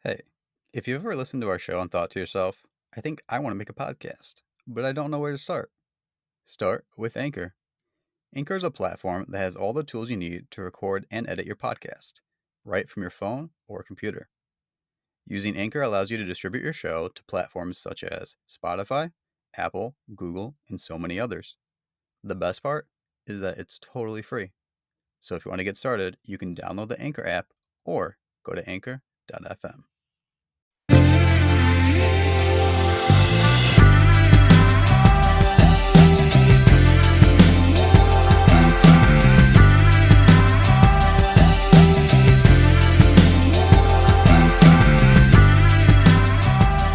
Hey, if you've ever listened to our show and thought to yourself, I think I want to make a podcast, but I don't know where to start, start with Anchor. Anchor is a platform that has all the tools you need to record and edit your podcast, right from your phone or computer. Using Anchor allows you to distribute your show to platforms such as Spotify, Apple, Google, and so many others. The best part is that it's totally free. So if you want to get started, you can download the Anchor app or go to anchor.fm.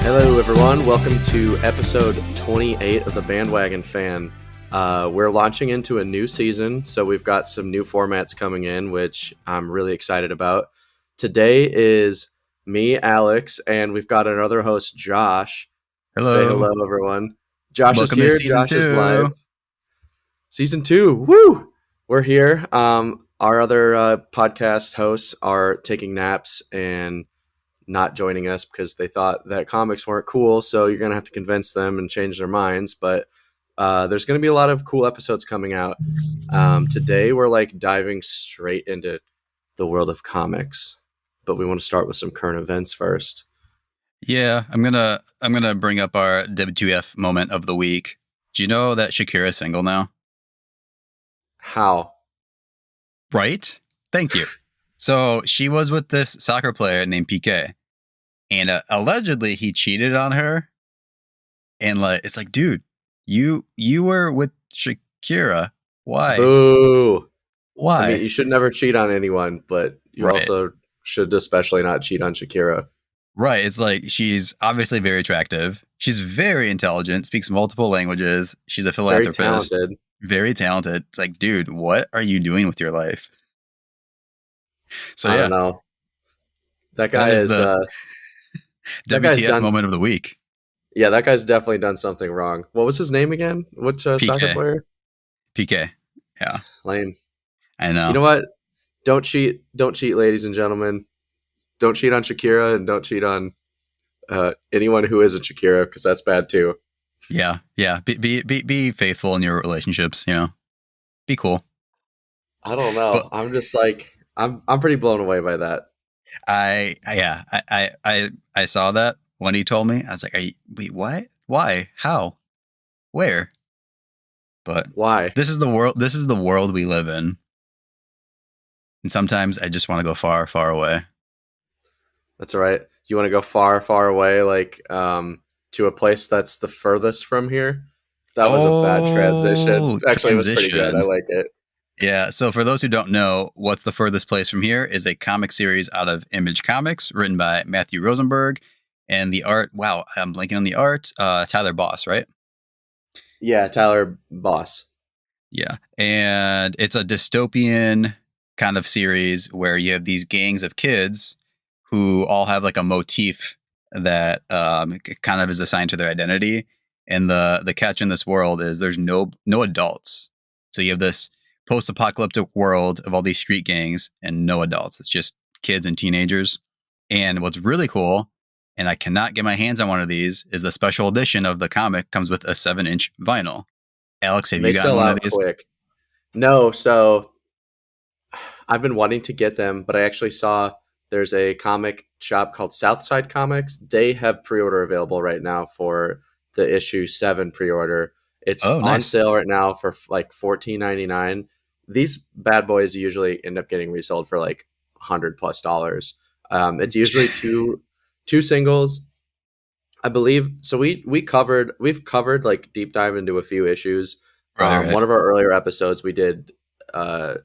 Hello, everyone. Welcome to episode 28 of the Bandwagon Fan. We're launching into a new season, so we've got some new formats coming in, which I'm really excited about. Today is me, Alex, and we've got another host, Josh. Say Hello. hello, everyone. Josh is Welcome to here. season Josh is live. 2. Season 2. Woo! We're here. Our other podcast hosts are taking naps and not joining us because they thought that comics weren't cool. So you're going to have to convince them and change their minds. But there's going to be a lot of cool episodes coming out. Today, we're diving straight into the world of comics. But we want to start with some current events first. Yeah, I'm gonna bring up our WTF moment of the week. Do you know that Shakira is single now? How? Right? Thank you. So she was with this soccer player named Piqué, and allegedly he cheated on her. And it's like, dude, you were with Shakira. Why? Boo! Why? I mean, you should never cheat on anyone, but you Right. also should especially not cheat on Shakira. Right. It's like she's obviously very attractive. She's very intelligent, speaks multiple languages. She's a Very philanthropist. talented. Very talented. It's like, dude, what are you doing with your life? So I yeah, don't know. That guy that is is the that guy's WTF done. moment of the week. Yeah, that guy's definitely done something wrong. What was his name again? What soccer PK. player? PK. Yeah, Lame. I know. You know what? Don't cheat. Don't cheat, ladies and gentlemen. Don't cheat on Shakira, and don't cheat on anyone who isn't Shakira, because that's bad too. Yeah. Be faithful in your relationships. Be cool. I don't But know. I'm just I'm pretty blown away by that. I saw that when he told me. I was like, wait, what? Why? How? Where? But Why? this is the world. This is the world we live in. And sometimes I just want to go far, far away. That's all right. You want to go far, far away, to a place that's the furthest from here? That was a bad transition. Actually, it was pretty good. I Transition. like it. Yeah. So for those who don't know, what's the furthest place from here is a comic series out of Image Comics, written by Matthew Rosenberg, and the art. Wow, I'm blanking on the art. Tyler Boss, right? Yeah, Tyler Boss. Yeah, and it's a dystopian kind of series where you have these gangs of kids who all have like a motif that kind of is assigned to their identity. And the catch in this world is there's no adults. So you have this post-apocalyptic world of all these street gangs and no adults. It's just kids and teenagers. And what's really cool, and I cannot get my hands on one of these, is the special edition of the comic comes with a 7-inch vinyl. Alex, have They you gotten sell one of out these? quick. No, so I've been wanting to get them, but I actually saw there's a comic shop called Southside Comics. They have pre-order available right now for the issue 7 pre-order. It's Oh, on nice. sale right now for like $14.99. These bad boys usually end up getting resold for like $100+. It's usually two singles, I believe. So we've covered like deep dive into a few issues. Right. One of our earlier episodes, we did the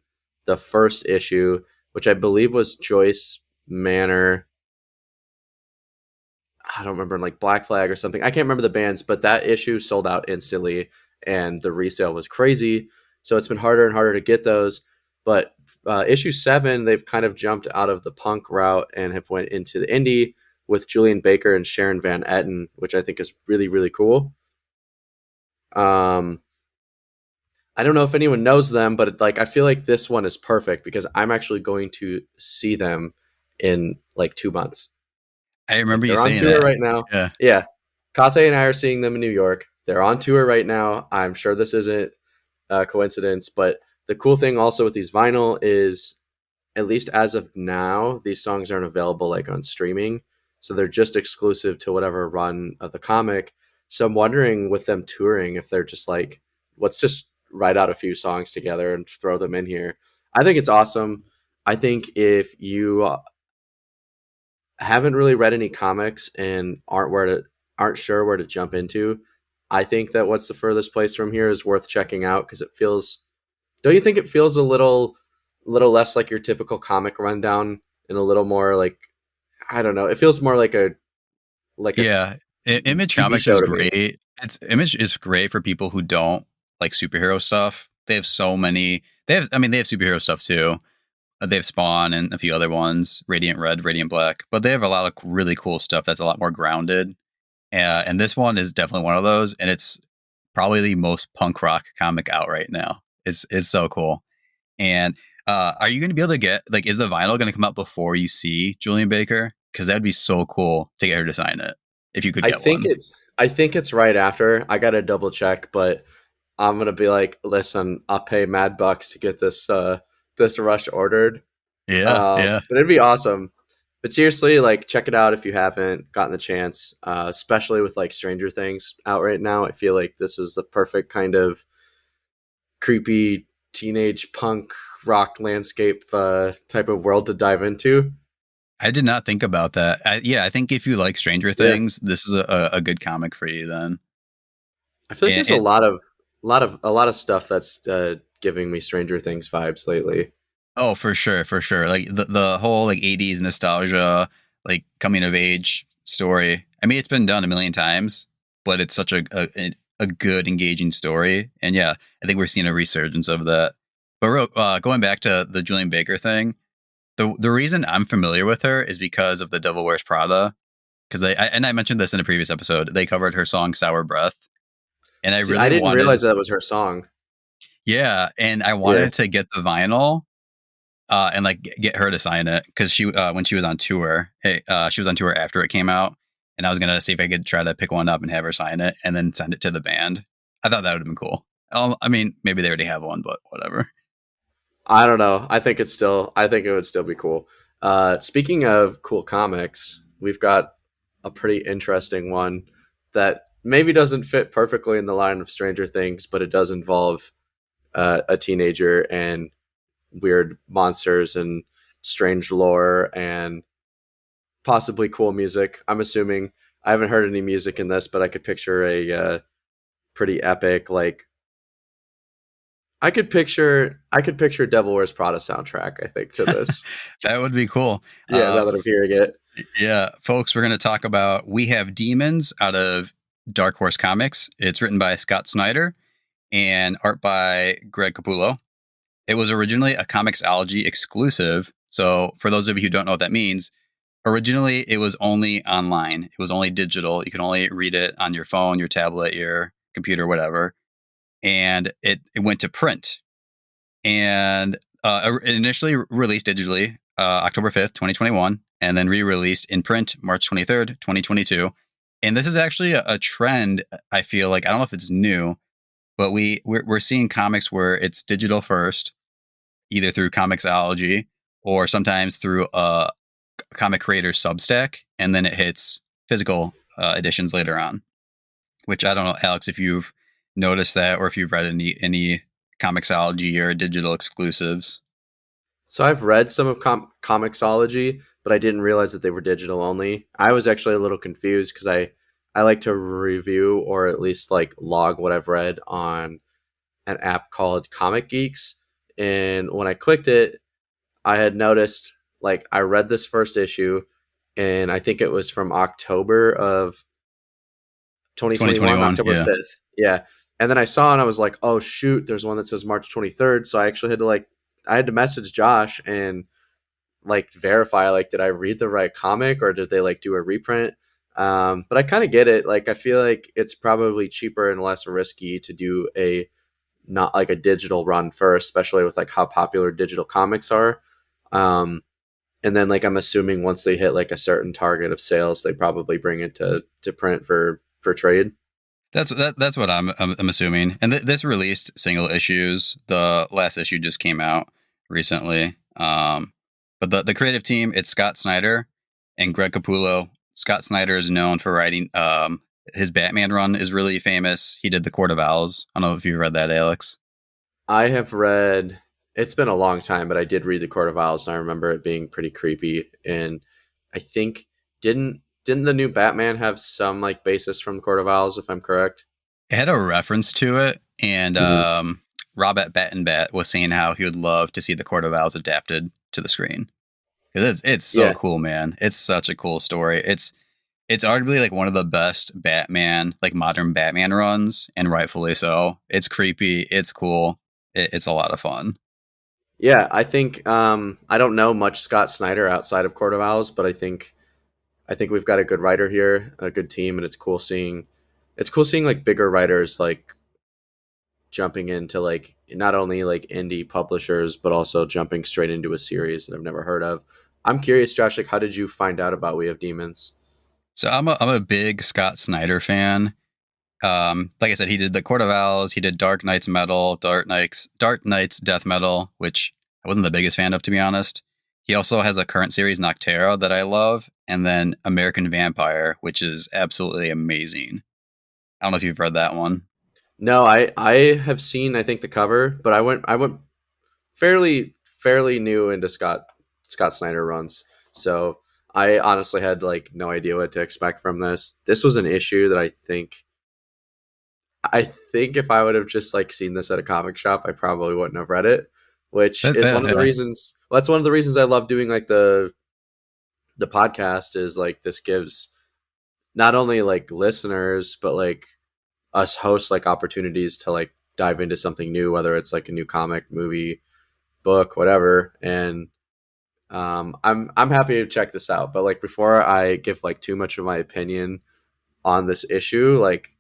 first issue, which I believe was Joyce Manor. I don't remember, like Black Flag or something. I can't remember the bands, but that issue sold out instantly, and the resale was crazy. So it's been harder and harder to get those. But issue 7, they've kind of jumped out of the punk route and have went into the indie with Julian Baker and Sharon Van Etten, which I think is really, really cool. I don't know if anyone knows them, but I feel like this one is perfect because I'm actually going to see them in like 2 months. I Like remember you they're on saying tour that. right now. Yeah. Yeah. Kate and I are seeing them in New York. They're on tour right now. I'm sure this isn't a coincidence, but the cool thing also with these vinyl is, at least as of now, these songs aren't available like on streaming. So they're just exclusive to whatever run of the comic. So I'm wondering with them touring if they're just like, let's just write out a few songs together and throw them in here. I think it's awesome. I think if you haven't really read any comics and aren't sure where to jump into, I think that What's the Furthest Place from Here is worth checking out because it feels. Don't you think it feels a little less like your typical comic rundown and a little more like, I don't know. It feels more like a Yeah. Image TV Comics show is to me. great. It's Image is great for people who don't like superhero stuff. They have so many. They have superhero stuff too. They have Spawn and a few other ones, Radiant Red, Radiant Black. But they have a lot of really cool stuff that's a lot more grounded. And this one is definitely one of those. And it's probably the most punk rock comic out right now. It's so cool. And are you going to be able to get like? Is the vinyl going to come out before you see Julian Baker? Because that'd be so cool to get her to sign it if you could I get think one. it's I think it's right after. I got to double check, but I'm going to be like, "Listen, I'll pay mad bucks to get this rush ordered." Yeah, yeah. But it'd be awesome. But seriously, like check it out if you haven't gotten the chance, especially with like Stranger Things out right now. I feel like this is the perfect kind of creepy teenage punk rock landscape type of world to dive into. I did not think about that. Yeah, I think if you like Stranger Yeah, Things, this is a good comic for you then. I feel like And, there's and a lot of stuff that's giving me Stranger Things vibes lately. oh, for sure, for sure. Like the whole like '80s nostalgia, like coming of age story. I mean, it's been done a million times, but it's such a good engaging story. And yeah, I think we're seeing a resurgence of that. But going back to the Julian Baker thing, the reason I'm familiar with her is because of the Devil Wears Prada. Because I mentioned this in a previous episode. They covered her song "Sour Breath," and I See, I really didn't wanted, realize that was her song. yeah, and I Yeah, wanted to get the vinyl and like get her to sign it because she when she was on tour, she was on tour after it came out, and I was gonna see if I could try to pick one up and have her sign it and then send it to the band. I thought that would have been cool. I mean, maybe they already have one, but whatever. I don't know. I think it would still be cool. Speaking of cool comics, we've got a pretty interesting one that maybe doesn't fit perfectly in the line of Stranger Things, but it does involve a teenager and weird monsters and strange lore and possibly cool music. I'm assuming. I haven't heard any music in this, but I could picture a pretty epic like I could picture Devil Wears Prada soundtrack, I think, to this. That would be cool. Yeah, now that I'm hearing it. Yeah, folks, we're going to talk about We Have Demons out of Dark Horse Comics. It's written by Scott Snyder and art by Greg Capullo. It was originally a Comixology exclusive. So, for those of you who don't know what that means, originally it was only online. It was only digital. You could only read it on your phone, your tablet, your computer, whatever. And it went to print. And initially released digitally October 5th, 2021, and then re-released in print March 23rd, 2022. And this is actually a trend. I feel like I don't know if it's new, but we're seeing comics where it's digital first, either through Comixology or sometimes through a comic creator Substack, and then it hits physical editions later on. Which I don't know, Alex, if you've noticed that or if you've read any Comixology or digital exclusives. So I've read some of Comixology, but I didn't realize that they were digital only. I was actually a little confused because I like to review or at least like log what I've read on an app called Comic Geeks. And when I clicked it, I had noticed like I read this first issue and I think it was from October of 2021, 2021, October yeah. 5th. Yeah. And then I saw and I was like, oh shoot, there's one that says March 23rd. So I actually I had to message Josh and like verify like did I read the right comic or did they like do a reprint? But I kind of get it. Like I feel like it's probably cheaper and less risky to do a not like a digital run first, especially with like how popular digital comics are. Um, and then like I'm assuming once they hit like a certain target of sales, they probably bring it to print for trade. That's what I'm assuming. And this released single issues. The last issue just came out recently. But the creative team, it's Scott Snyder and Greg Capullo. Scott Snyder is known for writing his Batman run is really famous. He did the Court of Owls. I don't know if you read that, Alex. I have read. It's been a long time, but I did read the Court of Owls, and I remember it being pretty creepy. And I think didn't the new Batman have some like basis from the Court of Owls, if I'm correct? It had a reference to it, and Hmm. Robert Battenbat was saying how he would love to see the Court of Owls adapted to the screen. It's so Yeah, cool, man. It's such a cool story. It's arguably like one of the best Batman, like modern Batman runs, and rightfully so. It's creepy. It's cool. It's a lot of fun. yeah. I think I don't know much Scott Snyder outside of Court of Owls, but I think we've got a good writer here, a good team, and it's cool seeing like bigger writers like jumping into like not only like indie publishers but also jumping straight into a series that I've never heard of. I'm curious, Josh, like how did you find out about We Have Demons? So I'm a big Scott Snyder fan. Like I said, he did the Court of Owls. He did Dark Knight's Metal, Dark Knight's Death Metal, which I wasn't the biggest fan of, to be honest. He also has a current series, Noctera, that I love, and then American Vampire, which is absolutely amazing. I don't know if you've read that one. No, I have seen I think the cover, but I went fairly new into Scott Snyder runs. So I honestly had like no idea what to expect from this. This was an issue that I think if I would have just like seen this at a comic shop, I probably wouldn't have read it, which is one of the Yeah. reasons. Well, that's one of the reasons I love doing like the podcast is like this gives not only like listeners but like us hosts like opportunities to like dive into something new, whether it's like a new comic, movie, book, whatever. And I'm happy to check this out. But like before I give like too much of my opinion on this issue, like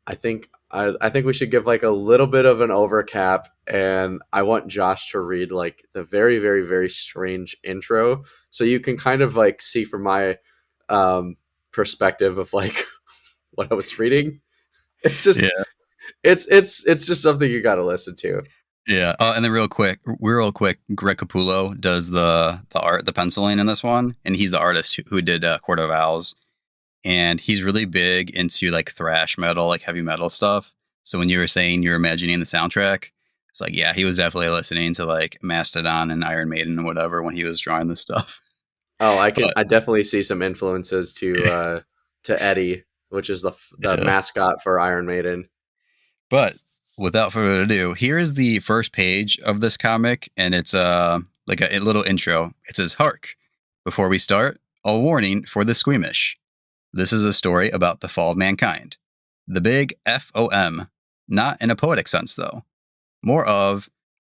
I think we should give like a little bit of an overcap, and I want Josh to read like the very strange intro, so you can kind of like see from my um, perspective of like what I was reading. It's just Yeah. it's just something you got to listen to. Yeah. And then real quick, Greg Capullo does the art, the penciling in this one, and he's the artist who did Court of Owls, and he's really big into like thrash metal, like heavy metal stuff. So when you were saying you're imagining the soundtrack, it's like, yeah, he was definitely listening to like Mastodon and Iron Maiden and whatever when he was drawing this stuff. Oh, But I definitely see some influences to Eddie, which is the yeah. mascot for Iron Maiden. But without further ado, here is the first page of this comic, and it's like a little intro. It says, "Hark! Before we start, a warning for the squeamish. This is a story about the fall of mankind. The big FOM, not in a poetic sense though. More of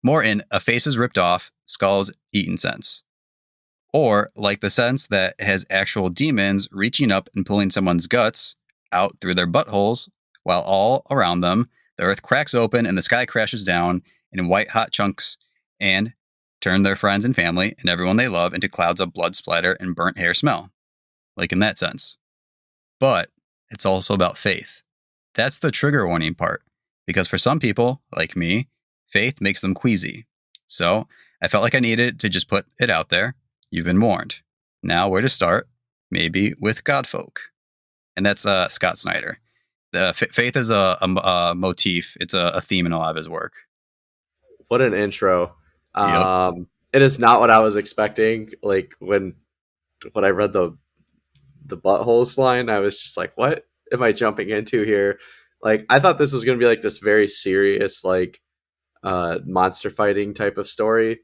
more in a faces ripped off, skulls eaten sense. Or like the sense that has actual demons reaching up and pulling someone's guts out through their buttholes, while all around them, the earth cracks open and the sky crashes down in white hot chunks and turn their friends and family and everyone they love into clouds of blood splatter and burnt hair smell. Like in that sense. But it's also about faith. That's the trigger warning part. Because for some people, like me, faith makes them queasy. So I felt like I needed to just put it out there. You've been warned. Now, where to start? Maybe with Godfolk. And that's Scott Snyder. Faith is a motif, it's a theme in a lot of his work. What an intro! Yep. It is not what I was expecting. Like when I read the buttholes line, I was just like, what am I jumping into here? Like I thought this was gonna be like this very serious like monster fighting type of story.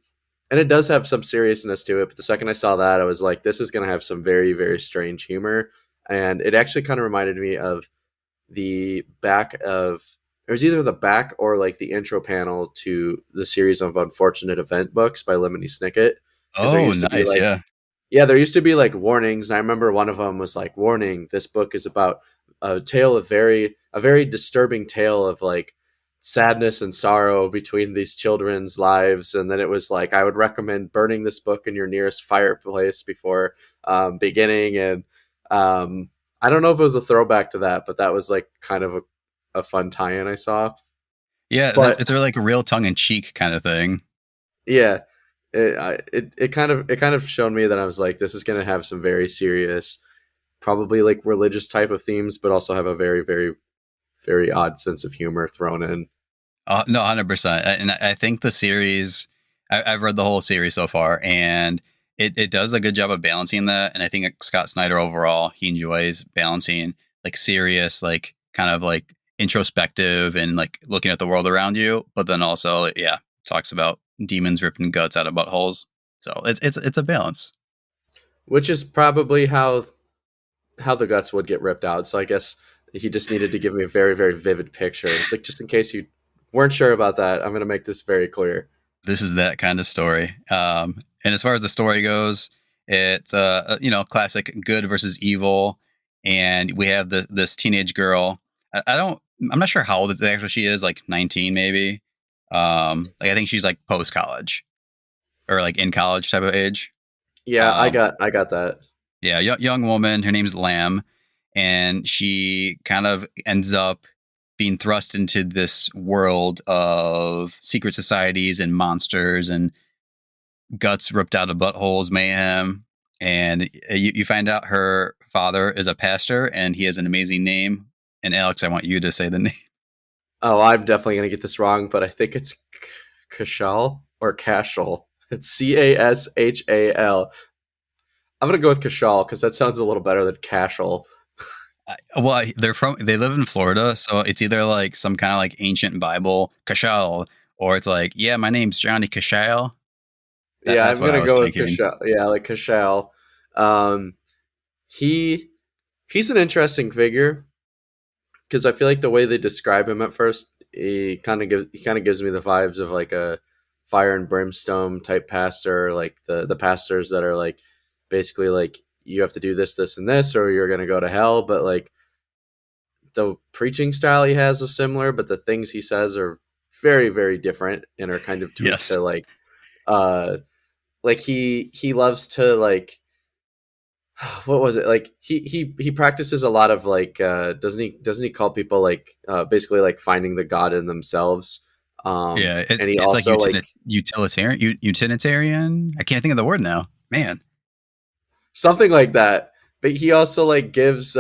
And it does have some seriousness to it, but the second I saw that, I was like, this is gonna have some very strange humor. And it actually kind of reminded me of the back of it was either the back or like the intro panel to the series of Unfortunate Event books by Lemony Snicket. Because there Oh, used to be nice. like Yeah. yeah, there used to be like warnings. And I remember one of them was like, "Warning: This book is about a tale of a very disturbing tale of like sadness and sorrow between these children's lives. And then it was like, I would recommend burning this book in your nearest fireplace before beginning. And I don't know if it was a throwback to that, but that was like kind of a fun tie-in I saw. Yeah, But it's a like a real tongue in cheek kind of thing. yeah, it kind of showed me that I was like, this is going to have some very serious, probably like religious type of themes, but also have a very, very, very odd sense of humor thrown in. No, 100%. And I think the series, I've read the whole series so far, and it does a good job of balancing that. And I think Scott Snyder overall, he enjoys balancing like serious, like kind of like introspective and like looking at the world around you, but then also, yeah, talks about demons ripping guts out of buttholes. So it's a balance. Which is probably how the guts would get ripped out. So I guess he just needed to give me a very, very vivid picture. It's like, just in case you weren't sure about that, I'm going to make this very clear. This is that kind of story. And as far as the story goes, it's classic good versus evil, and we have this teenage girl. I'm not sure how old actually she is, like 19 maybe. Like I think she's like post college or like in college type of age. Yeah, Um, I got that. yeah, young woman. Her name's Lamb, and she kind of ends up being thrust into this world of secret societies and monsters and guts ripped out of buttholes, mayhem, and you find out her father is a pastor and he has an amazing name. And Alex, I want you to say the name. Oh, I'm definitely going to get this wrong, but I think it's Kashal or Cashel. It's Cashal. I'm going to go with Kashal because that sounds a little better than Cashel. Well, they live in Florida, so it's either like some kind of like ancient Bible Kashal, or it's like, yeah, my name's Johnny Kashal. Yeah, That's I'm what going I to was go with thinking. Kashal. Yeah, like Kashal. Um, he he's an interesting figure because I feel like the way they describe him at first, he kind of gives me the vibes of like a fire and brimstone type pastor, like the pastors that are like basically like, you have to do this, this, and this, or you're gonna go to hell. But like the preaching style he has is similar, but the things he says are very, very different and are kind of tweaked Yes. to uh like he loves to like, what was it, like he practices a lot of like, doesn't he call people like, basically like finding the god in themselves, Yeah, and he it's like also like utilitarian. I can't think of the word now, man. something like that, but he also like gives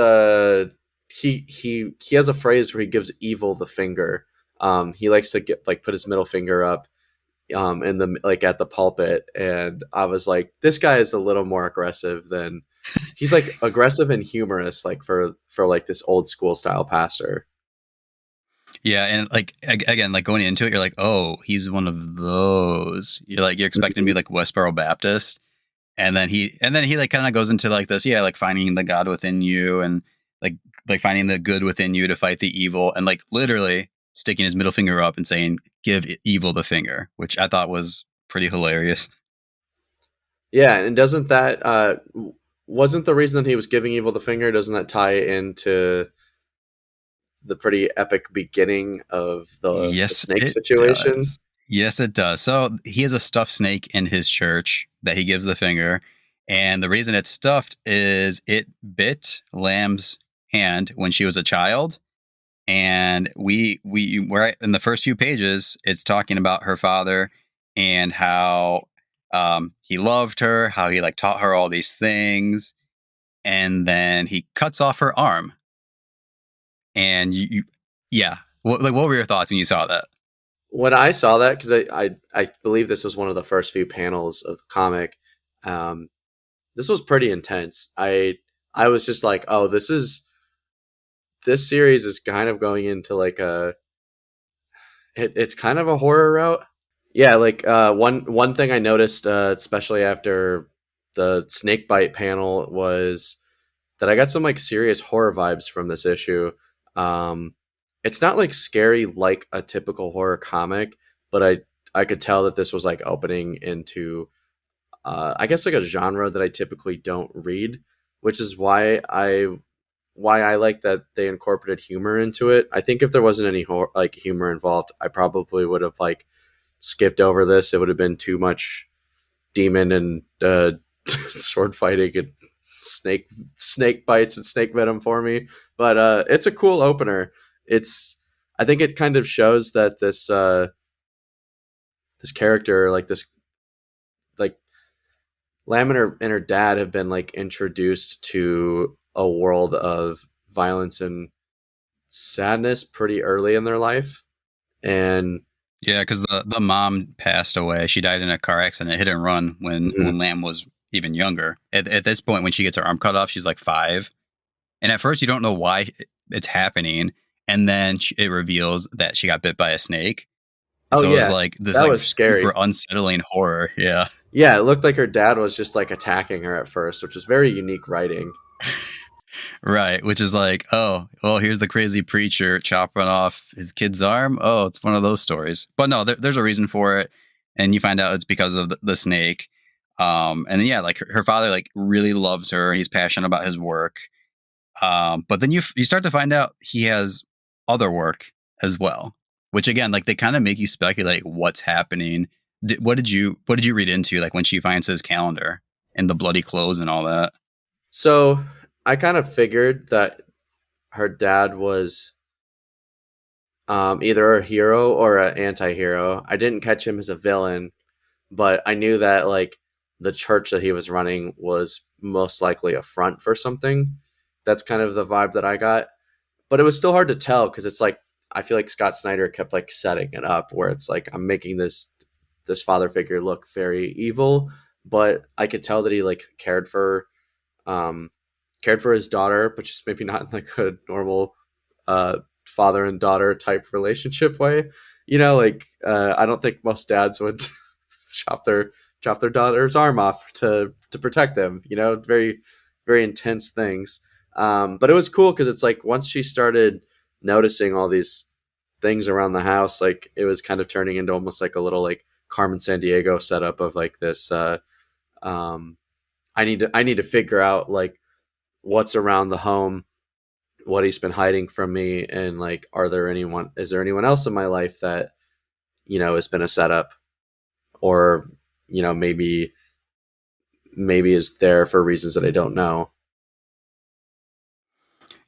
he has a phrase where he gives evil the finger. He likes to get like put his middle finger up in the like at the pulpit, and I was like, this guy is a little more aggressive than, he's like aggressive and humorous, like for like this old school style pastor. Yeah, and like again, like going into it, you're like, oh, he's one of those. You're expecting to be Mhm. like Westboro Baptist, and then he like kind of goes into like this, yeah, like finding the God within you, and like like finding the good within you to fight the evil, and like literally sticking his middle finger up and saying, "Give evil the finger," which I thought was pretty hilarious. Yeah, and doesn't that wasn't the reason that he was giving evil the finger, doesn't that tie into the pretty epic beginning of the Yes, snake it situation? does. Yes, it does. So he has a stuffed snake in his church that he gives the finger. And the reason it's stuffed is it bit Lamb's hand when she was a child. And we're in the first few pages, it's talking about her father and how he loved her, how he like taught her all these things. And then he cuts off her arm. And yeah. What were your thoughts when you saw that? When I saw that, because I believe this was one of the first few panels of the comic, um, this was pretty intense. I was just like, oh, this series is kind of going into like it's kind of a horror route. Yeah, like one thing I noticed, especially after the snake bite panel, was that I got some like serious horror vibes from this issue. Um, it's not like scary like a typical horror comic, but I could tell that this was like opening into, I guess like a genre that I typically don't read, which is why I why I like that they incorporated humor into it. I think if there wasn't any like humor involved, I probably would have like skipped over this. It would have been too much demon and sword fighting and snake bites and snake venom for me. But it's a cool opener. It's I think it kind of shows that this character, like this, like Lamb and her dad have been like introduced to a world of violence and sadness pretty early in their life. And Yeah, because the mom passed away. She died in a car accident, hit and run mhm. when Lamb was even younger. At this point, when she gets her arm cut off, she's like 5, and at first you don't know why it's happening, and then it reveals that she got bit by a snake, and Oh so it was yeah, like this that like was super scary. unsettling horror. Yeah. Yeah, it looked like her dad was just like attacking her at first, which is very unique writing. Right, which is like, oh, well, here's the crazy preacher chopping off his kid's arm. Oh, it's one of those stories. But no, there's a reason for it, and you find out it's because of the snake. And then, yeah, like her father like really loves her, and he's passionate about his work. But then you start to find out he has other work as well, which again, like they kind of make you speculate what's happening. What did you read into like when she finds his calendar and the bloody clothes and all that? So I kind of figured that her dad was either a hero or an anti-hero. I didn't catch him as a villain, but I knew that like the church that he was running was most likely a front for something. That's kind of the vibe that I got. But it was still hard to tell because it's like I feel like Scott Snyder kept like setting it up where it's like I'm making this father figure look very evil, but I could tell that he like um cared for his daughter, but just maybe not in like a normal father and daughter type relationship way. You know, like I don't think most dads would chop their chop their daughter's arm off to protect them. You know, very intense things. But it was cool because it's like once she started noticing all these things around the house, like it was kind of turning into almost like a little like Carmen San Diego setup of like this. Um, I need to figure out like what's around the home, what he's been hiding from me, and like is there anyone else in my life that has been a setup, or maybe is there for reasons that I don't know.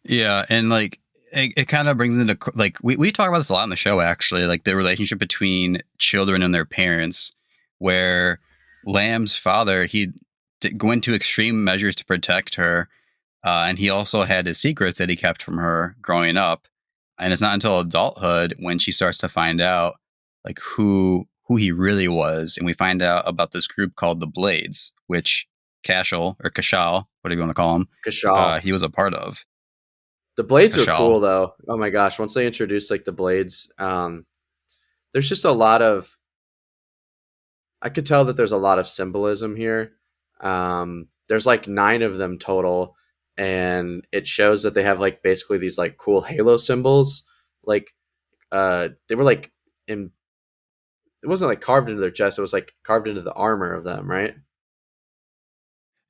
Yeah, and like it kind of brings into like we talk about this a lot in the show actually, like the relationship between children and their parents, where Lamb's father went to extreme measures to protect her, and he also had his secrets that he kept from her growing up, and it's not until adulthood when she starts to find out like who he really was, and we find out about this group called the Blades, which Cashel or Cashal, whatever you want to call him, Kashal. he was a part of. The blades are Cashal. cool though. Oh my gosh, once they introduce like the blades, there's just a lot of I could tell that there's a lot of symbolism here. There's like 9 of them total, and it shows that they have like basically these like cool halo symbols. Like they were like in it wasn't like carved into their chest, it was like carved into the armor of them, right?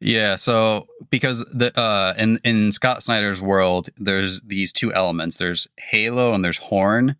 Yeah, so because the in Scott Snyder's world, there's these two elements. There's Halo and there's Horn,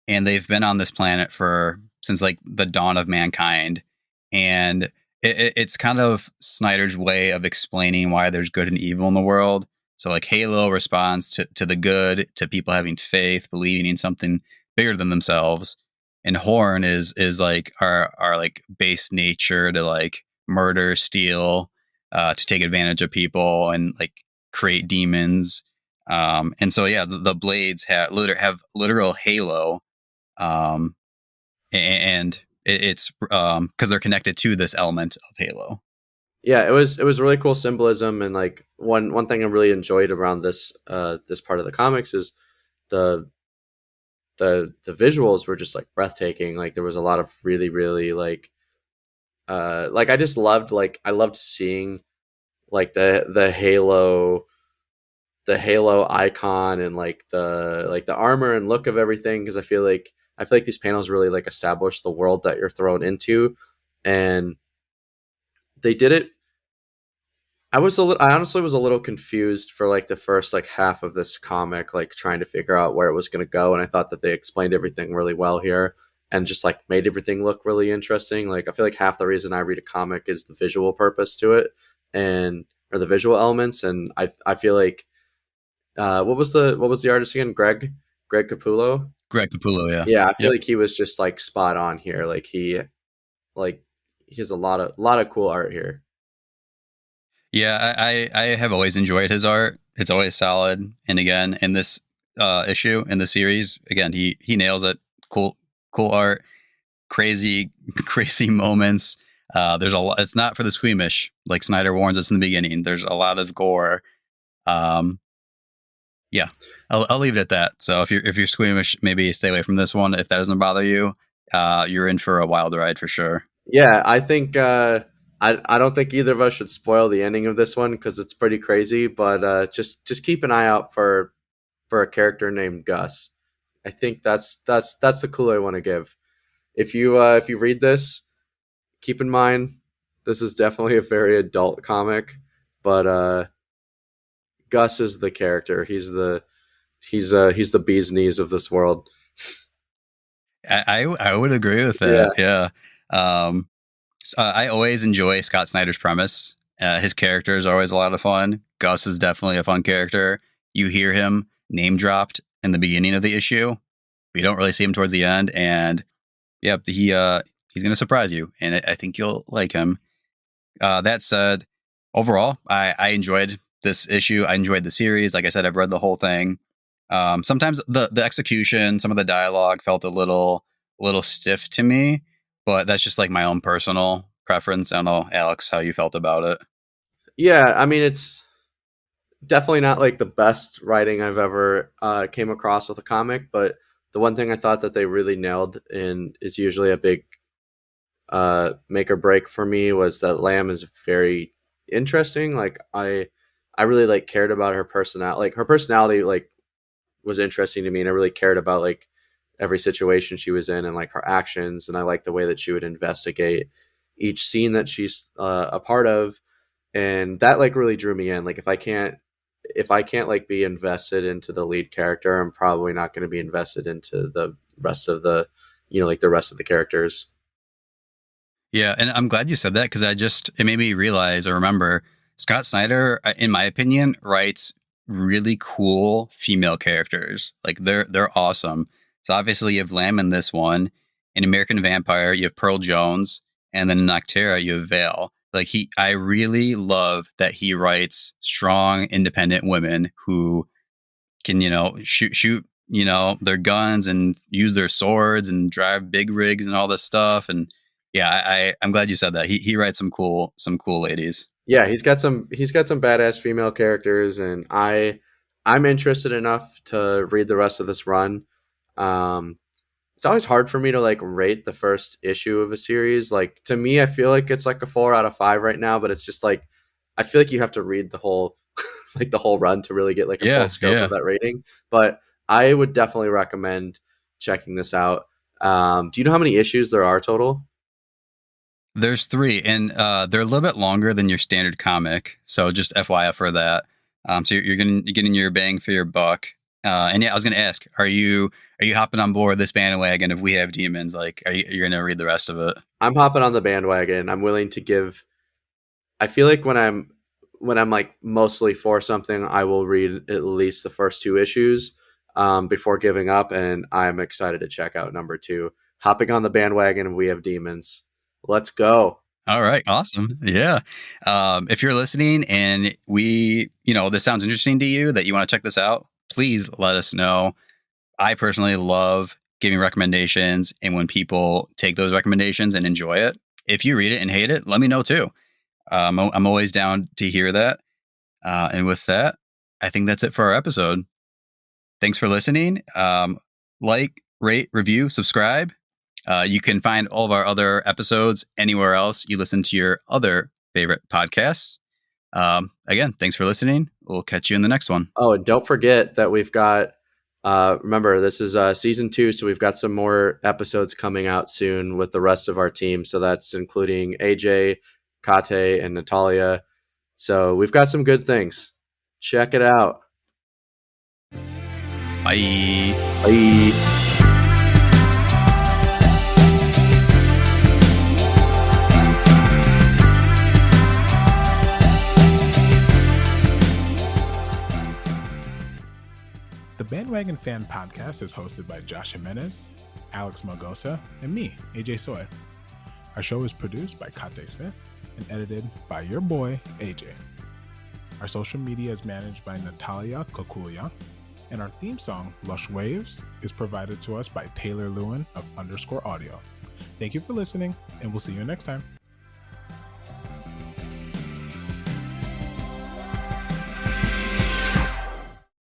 and they've been on this planet for since like the dawn of mankind, and it's kind of Snyder's way of explaining why there's good and evil in the world. So like Halo responds to the good, to people having faith, believing in something bigger than themselves, and Horn is like our like base nature to like murder, steal, to take advantage of people and like create demons. And so yeah, the blades have literal halo, um, and it's because they're connected to this element of Halo. Yeah, it was really cool symbolism, and like one thing I really enjoyed around this part of the comics is the the visuals were just like breathtaking. Like there was a lot of really like I just I loved seeing like the Halo icon and like the armor and look of everything, because I feel like these panels really like establish the world that you're thrown into, and they did it I honestly was a little confused for like the first like half of this comic, like trying to figure out where it was going to go, and I thought that they explained everything really well here and just like made everything look really interesting. Like I feel like half the reason I read a comic is the visual purpose to it and or the visual elements, and I feel like what was the artist again? Greg Capullo. Greg Capullo, yeah. Yeah, I feel Yep. like he was just like spot on here. Like he has a lot of cool art here. Yeah, I have always enjoyed his art. It's always solid. And again, in this issue in the series, again, he nails it. Cool, cool art, crazy, crazy moments. There's a lot. It's not for the squeamish, like Snyder warns us in the beginning. There's a lot of gore. Um, yeah, I'll leave it at that. So if you're squeamish, maybe stay away from this one. If that doesn't bother you, you're in for a wild ride for sure. Yeah, I think I don't think either of us should spoil the ending of this one because it's pretty crazy. But just keep an eye out for a character named Gus. I think that's the clue I want to give. If you read this, keep in mind this is definitely a very adult comic, but Gus is the character. He's the bee's knees of this world. I would agree with Yeah, that. Yeah. Um, I always enjoy Scott Snyder's premise. His character is always a lot of fun. Gus is definitely a fun character. You hear him name dropped in the beginning of the issue. We don't really see him towards the end, and yeah, he's going to surprise you, and I think you'll like him. That said, overall, I enjoyed this issue. I enjoyed the series. Like I said, I've read the whole thing. Sometimes the execution, some of the dialogue felt a little stiff to me, but that's just like my own personal preference. I don't know, Alex, how you felt about it. yeah. I mean, it's definitely not like the best writing I've ever came across with a comic, but the one thing I thought that they really nailed and is usually a big make or break for me was that Lamb is very interesting. Like I really like cared about her personality. Like her personality like was interesting to me, and I really cared about like every situation she was in and like her actions, and I liked the way that she would investigate each scene that she's a part of, and that like really drew me in. Like if I can't like be invested into the lead character, I'm probably not going to be invested into the rest of the like the rest of the characters. Yeah, and I'm glad you said that because it made me realize or remember Scott Snyder, in my opinion, writes really cool female characters. Like they're awesome. So obviously you have Lamb in this one, in American Vampire you have Pearl Jones, and then in Noctera you have Vale. I really love that he writes strong, independent women who can shoot their guns and use their swords and drive big rigs and all this stuff. And yeah, I'm glad you said that. He writes some cool ladies. Yeah, he's got some badass female characters, and I'm interested enough to read the rest of this run. Um, it's always hard for me to like rate the first issue of a series. Like to me, I feel like it's like a 4 out of 5 right now, but it's just like I feel like you have to read the whole like the whole run to really get like a full Yeah, scope of yeah. that rating. But I would definitely recommend checking this out. Do you know how many issues there are total? There's three, and they're a little bit longer than your standard comic. So just FYI for that. So you're getting your bang for your buck. And yeah, I was gonna ask, are you hopping on board this bandwagon if we have demons? Like, you're gonna read the rest of it? I'm hopping on the bandwagon. I'm willing to give. I feel like when I'm like mostly for something, I will read at least the first 2 issues before giving up, and I'm excited to check out number 2. Hopping on the bandwagon, we have demons. Let's go. All right, awesome. Yeah. If you're listening and this sounds interesting to you that you want to check this out, please let us know. I personally love giving recommendations, and when people take those recommendations and enjoy it, if you read it and hate it, let me know too. I'm always down to hear that. And with that, I think that's it for our episode. Thanks for listening. Like, rate, review, subscribe. You can find all of our other episodes anywhere else you listen to your other favorite podcasts. Again, thanks for listening. We'll catch you in the next one. Oh, and don't forget that we've got. Remember, this is season 2, so we've got some more episodes coming out soon with the rest of our team. So that's including AJ, Kate, and Natalia. So we've got some good things. Check it out. Bye. Bye. The Bandwagon Fan Podcast is hosted by Josh Jimenez, Alex Magosa, and me, AJ Soy. Our show is produced by Kate Smith and edited by your boy, AJ. Our social media is managed by Natalia Kokulia, and our theme song, Lush Waves, is provided to us by Taylor Lewin of _audio. Thank you for listening, and we'll see you next time.